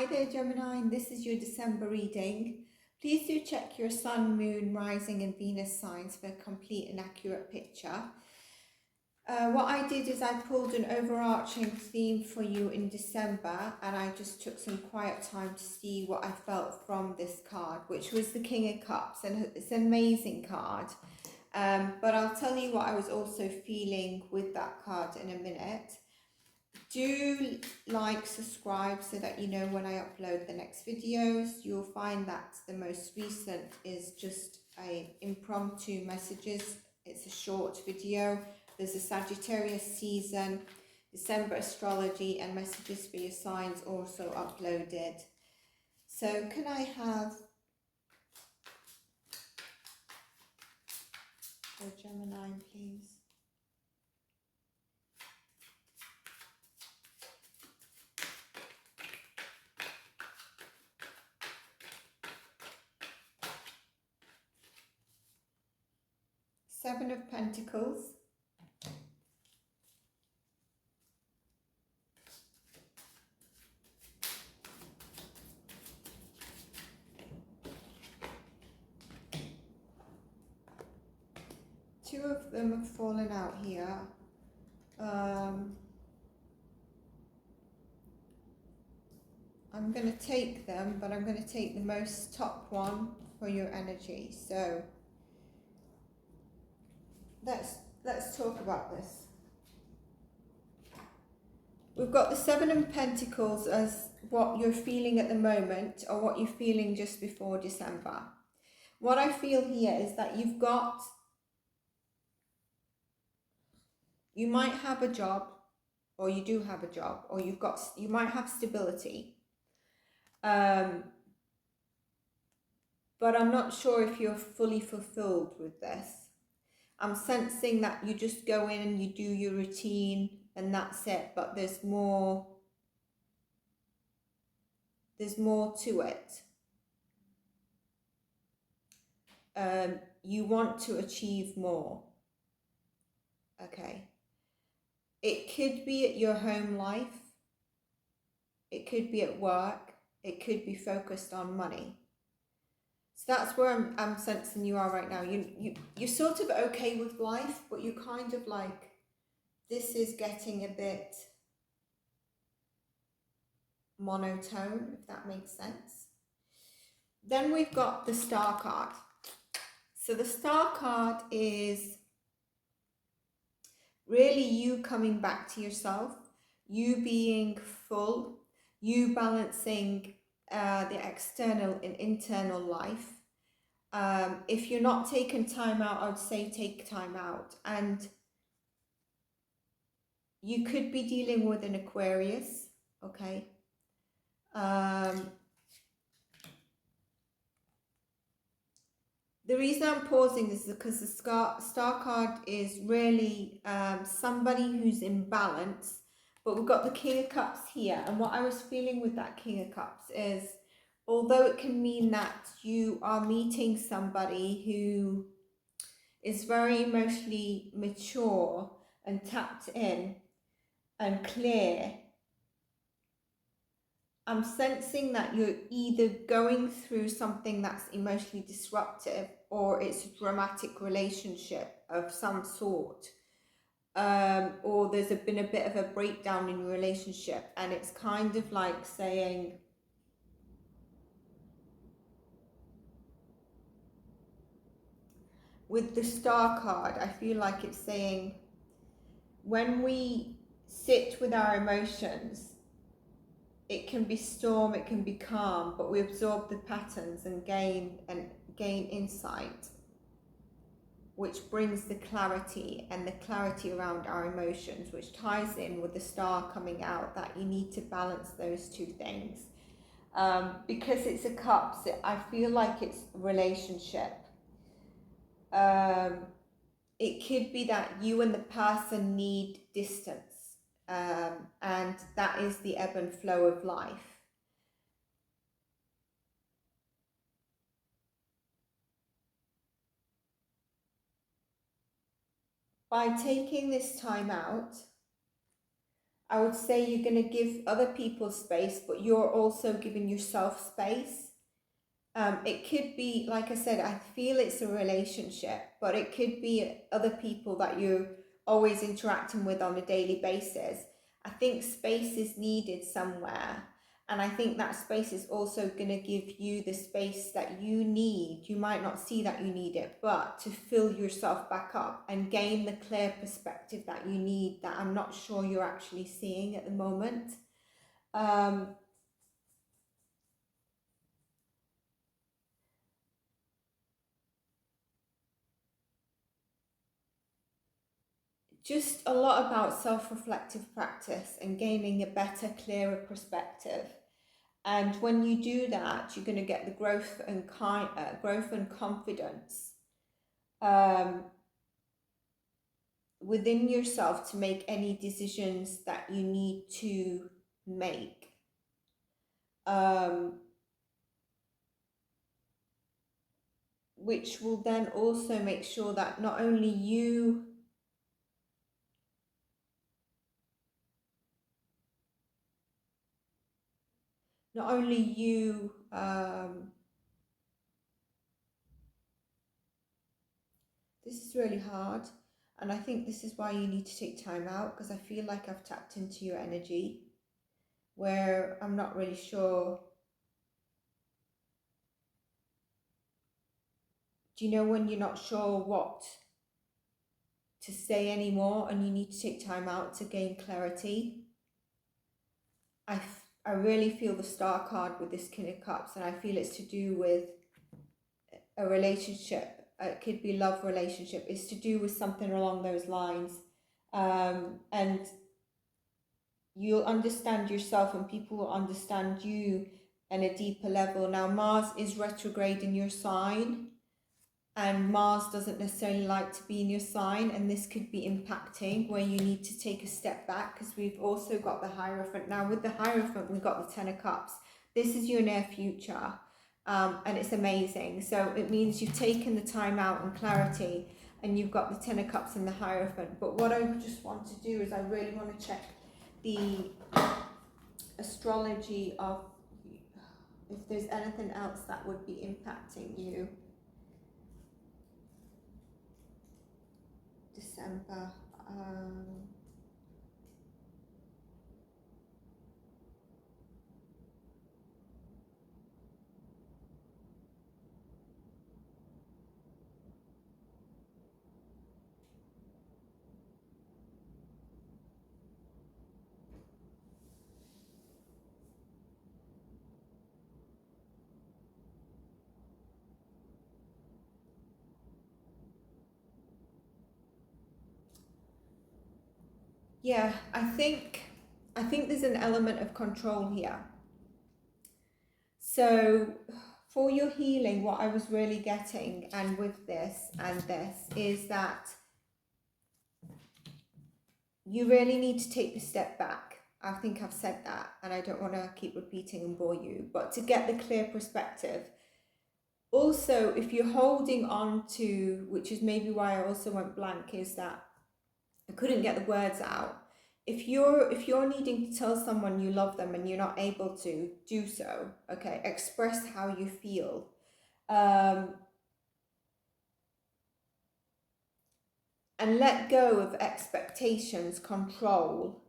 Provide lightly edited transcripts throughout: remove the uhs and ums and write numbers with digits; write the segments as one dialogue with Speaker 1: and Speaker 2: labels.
Speaker 1: Hi there, Gemini, and this is your December reading. Please do check your Sun, Moon, Rising and Venus signs for a complete and accurate picture. What I did is I pulled an overarching theme for you in December, and I just took some quiet time to see what I felt from this card, which was the King of Cups, and it's an amazing card. But I'll tell you what I was also feeling with that card in a minute. Do like, subscribe so that you know when I upload the next videos. You'll find that the most recent is just a impromptu messages. It's a short video. There's a Sagittarius season, December astrology and messages for your signs also uploaded. So can I have a Gemini, please? Seven of Pentacles, two of them have fallen out here. I'm going to take them, but I'm going to take the most top one for your energy. So let's talk about this. We've got the Seven of Pentacles as what you're feeling at the moment, or what you're feeling just before December. What I feel here is that you might have a job, or you do have a job, or you might have stability. But I'm not sure if you're fully fulfilled with this. I'm sensing that you just go in and you do your routine and that's it, but there's more to it. You want to achieve more. Okay. It could be at your home life. It could be at work. It could be focused on money. So that's where I'm sensing you are right now. You're sort of okay with life, but you're kind of like, this is getting a bit monotone, if that makes sense. Then we've got the Star card. So the Star card is really you coming back to yourself, you being full, you balancing the external and internal life. If you're not taking time out, I would say take time out. And you could be dealing with an Aquarius, okay? The reason I'm pausing is because the Star card is really somebody who's in balance, but we've got the King of Cups here. And what I was feeling with that King of Cups is, although it can mean that you are meeting somebody who is very emotionally mature and tapped in and clear, I'm sensing that you're either going through something that's emotionally disruptive, or it's a dramatic relationship of some sort, or there's been a bit of a breakdown in your relationship, and it's kind of like saying, with the Star card, I feel like it's saying, when we sit with our emotions, it can be storm, it can be calm, but we absorb the patterns and gain insight, which brings the clarity around our emotions, which ties in with the Star coming out, that you need to balance those two things. Because it's a Cups, I feel like it's a relationship. It could be that you and the person need distance. And that is the ebb and flow of life. By taking this time out, I would say you're going to give other people space, but you're also giving yourself space. It could be, like I said, I feel it's a relationship, but it could be other people that you're always interacting with on a daily basis. I think space is needed somewhere. And I think that space is also going to give you the space that you need. You might not see that you need it, but to fill yourself back up and gain the clear perspective that you need, that I'm not sure you're actually seeing at the moment. Just a lot about self-reflective practice and gaining a better, clearer perspective. And when you do that, you're going to get the growth and confidence within yourself to make any decisions that you need to make. Which will then also make sure that not only you this is really hard, and I think this is why you need to take time out, because I feel like I've tapped into your energy where I'm not really sure. Do you know when you're not sure what to say anymore and you need to take time out to gain clarity? I really feel the Star card with this King of Cups, and I feel it's to do with a relationship. It could be love relationship. It's to do with something along those lines. And you'll understand yourself and people will understand you on a deeper level. Now, Mars is retrograde in your sign, and Mars doesn't necessarily like to be in your sign, and this could be impacting where you need to take a step back, because we've also got the Hierophant. Now with the Hierophant, we've got the Ten of Cups. This is your near future, and it's amazing. So it means you've taken the time out and clarity, and you've got the Ten of Cups and the Hierophant. But what I just want to do is I really want to check the astrology of if there's anything else that would be impacting you. December. Yeah, I think there's an element of control here. So for your healing, what I was really getting, and with this and this, is that you really need to take the step back. I think I've said that, and I don't want to keep repeating and bore you, but to get the clear perspective. Also, if you're holding on to, which is maybe why I also went blank, is that I couldn't get the words out. If you're needing to tell someone you love them and you're not able to do so, okay, express how you feel. And let go of expectations, control.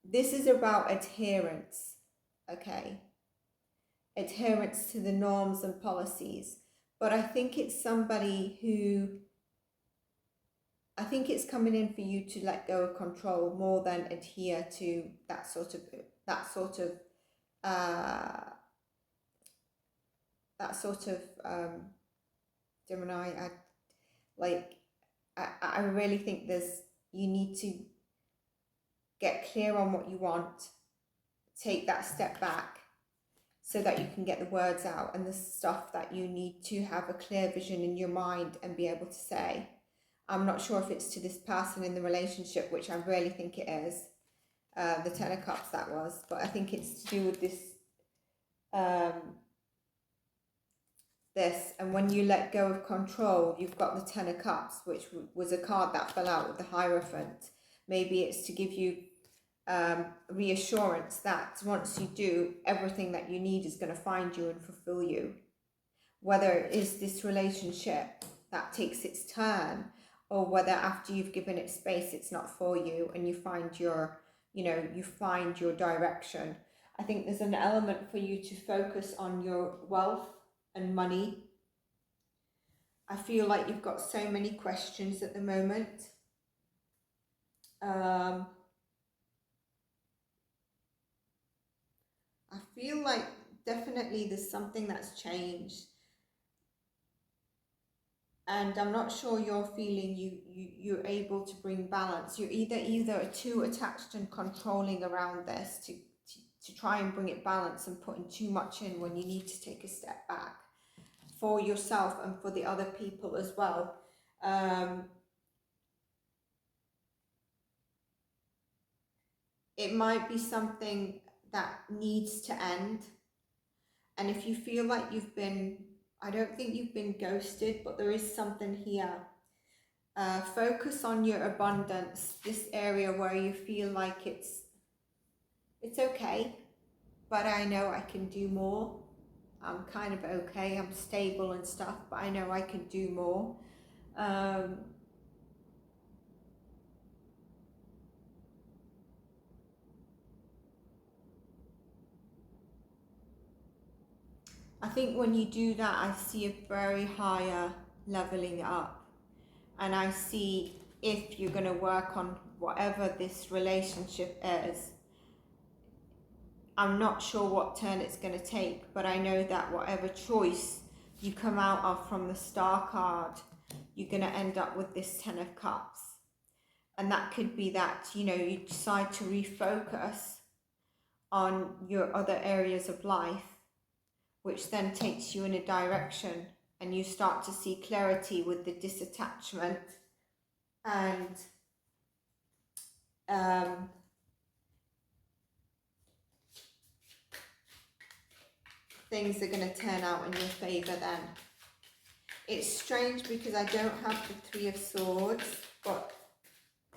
Speaker 1: This is about adherence, okay? Adherence to the norms and policies. But I think it's somebody who, I think it's coming in for you to let go of control more than adhere to that sort of Gemini. I really think you need to get clear on what you want, take that step back so that you can get the words out and the stuff that you need to have a clear vision in your mind and be able to say. I'm not sure if it's to this person in the relationship, which I really think it is, the Ten of Cups that was, but I think it's to do with this, and when you let go of control, you've got the Ten of Cups, which was a card that fell out with the Hierophant. Maybe it's to give you reassurance that once you do, everything that you need is going to find you and fulfill you. Whether it is this relationship that takes its turn, or whether after you've given it space, it's not for you and you find your, you find your direction. I think there's an element for you to focus on your wealth and money. I feel like you've got so many questions at the moment. I feel like definitely there's something that's changed. And I'm not sure you're feeling you're able to bring balance. You're either too attached and controlling around this to try and bring it balance and putting too much in when you need to take a step back for yourself and for the other people as well. It might be something that needs to end. And if you feel like you've been, I don't think you've been ghosted, but there is something here. Focus on your abundance, this area where you feel like it's okay, but I know I can do more. I'm kind of okay, I'm stable and stuff, but I know I can do more. I think when you do that, I see a very higher leveling up, and I see if you're going to work on whatever this relationship is. I'm not sure what turn it's going to take, but I know that whatever choice you come out of from the Star card, you're going to end up with this 10 of Cups. And that could be that, you decide to refocus on your other areas of life, which then takes you in a direction, and you start to see clarity with the disattachment, and things are going to turn out in your favor then. It's strange because I don't have the Three of Swords, but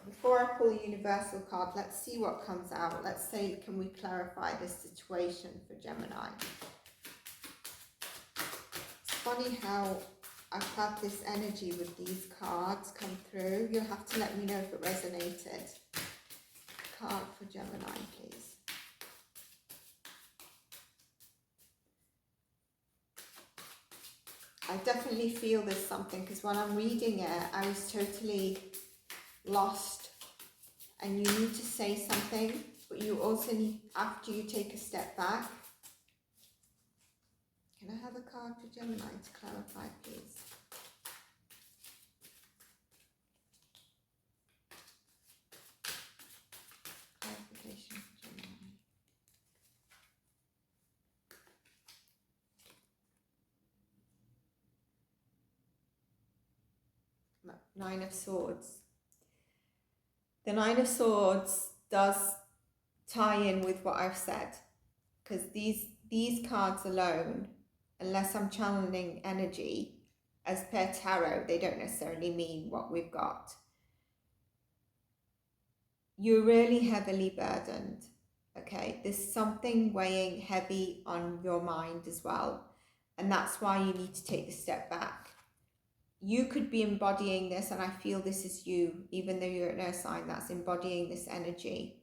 Speaker 1: before I pull a universal card, let's see what comes out. Let's say, can we clarify this situation for Gemini? It's funny how I've had this energy with these cards come through. You'll have to let me know if it resonated. Card for Gemini, please. I definitely feel there's something, because when I'm reading it, I was totally lost, and you need to say something, but you also need, after you take a step back. Can I have a card for Gemini to clarify, please? Clarification for Gemini. Nine of Swords. The Nine of Swords does tie in with what I've said, because these cards alone, unless I'm channeling energy as per tarot, they don't necessarily mean what we've got. You're really heavily burdened, okay? There's something weighing heavy on your mind as well, and that's why you need to take a step back. You could be embodying this, and I feel this is you, even though you're an earth sign that's embodying this energy.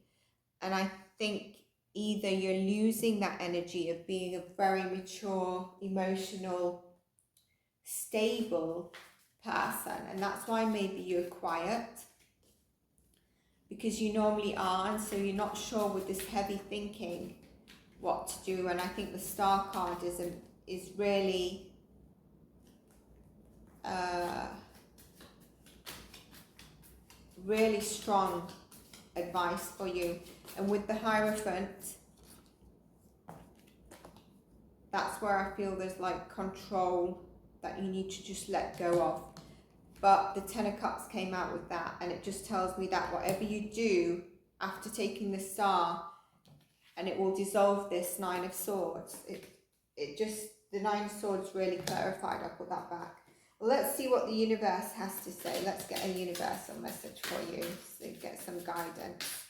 Speaker 1: And I think either you're losing that energy of being a very mature, emotional, stable person, and that's why maybe you're quiet, because you normally are, and so you're not sure with this heavy thinking what to do. And I think the Star card is really really strong advice for you. And with the Hierophant, that's where I feel there's like control that you need to just let go of. But the Ten of Cups came out with that, and it just tells me that whatever you do after taking the Star, and it will dissolve this Nine of Swords. It just, the Nine of Swords really clarified. I'll put that back. Well, let's see what the universe has to say. Let's get a universal message for you, so get some guidance.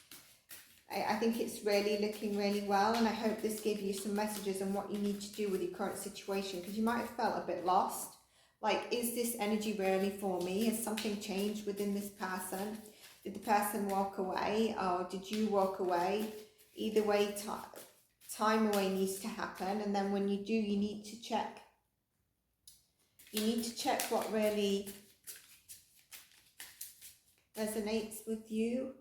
Speaker 1: I think it's really looking really well, and I hope this gave you some messages on what you need to do with your current situation, because you might have felt a bit lost. Like, is this energy really for me? Has something changed within this person? Did the person walk away, or did you walk away? Either way, time away needs to happen, and then when you do, you need to check. You need to check what really resonates with you.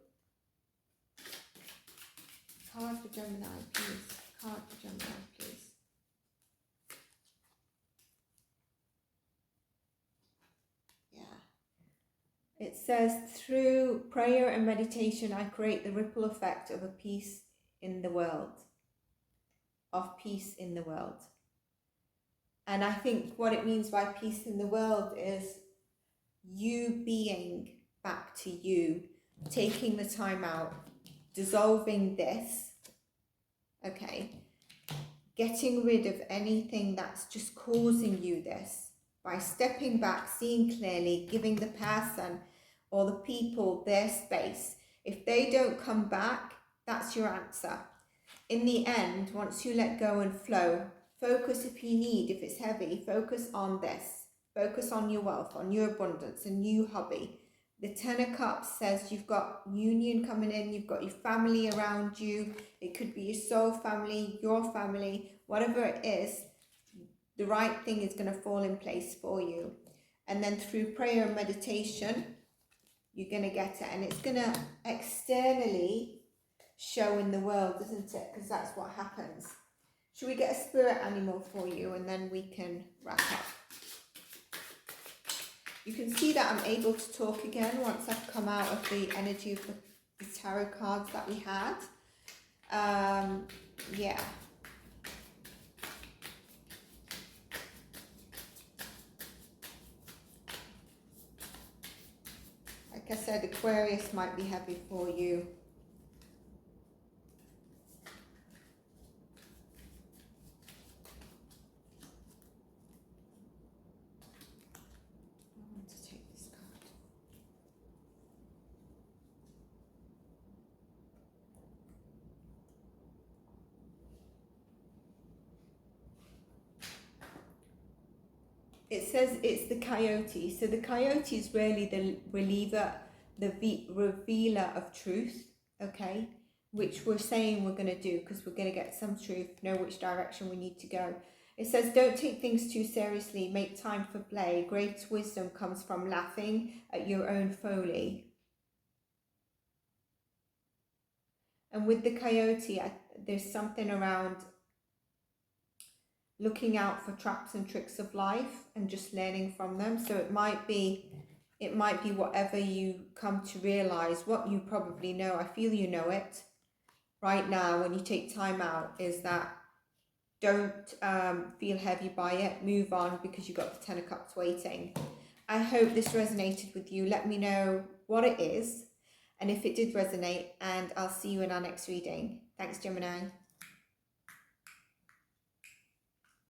Speaker 1: Card for Gemini, please. Card for Gemini, please. Yeah. It says, through prayer and meditation, I create the ripple effect of a peace in the world. Of peace in the world. And I think what it means by peace in the world is you being back to you, taking the time out, dissolving this, okay, getting rid of anything that's just causing you this, by stepping back, seeing clearly, giving the person or the people their space. If they don't come back, that's your answer. In the end, once you let go and flow, focus if you need, if it's heavy, focus on this. Focus on your wealth, on your abundance, a new hobby. The Ten of Cups says you've got union coming in, you've got your family around you. It could be your soul family, your family, whatever it is, the right thing is going to fall in place for you. And then through prayer and meditation, you're going to get it. And it's going to externally show in the world, isn't it? Because that's what happens. Should we get a spirit animal for you, and then we can wrap up? You can see that I'm able to talk again once I've come out of the energy of the tarot cards that we had. Yeah. Like I said, Aquarius might be heavy for you. It says it's the coyote. So the coyote is really the reliever, the revealer of truth, okay? Which we're saying we're going to do, because we're going to get some truth, know which direction we need to go. It says, don't take things too seriously, make time for play. Great wisdom comes from laughing at your own folly. And with the coyote, there's something around looking out for traps and tricks of life and just learning from them. So it might be whatever you come to realize, what you probably know. I feel you know it right now when you take time out, is that don't feel heavy by it. Move on, because you've got the Ten of Cups waiting. I hope this resonated with you. Let me know what it is and if it did resonate, and I'll see you in our next reading. Thanks, Gemini.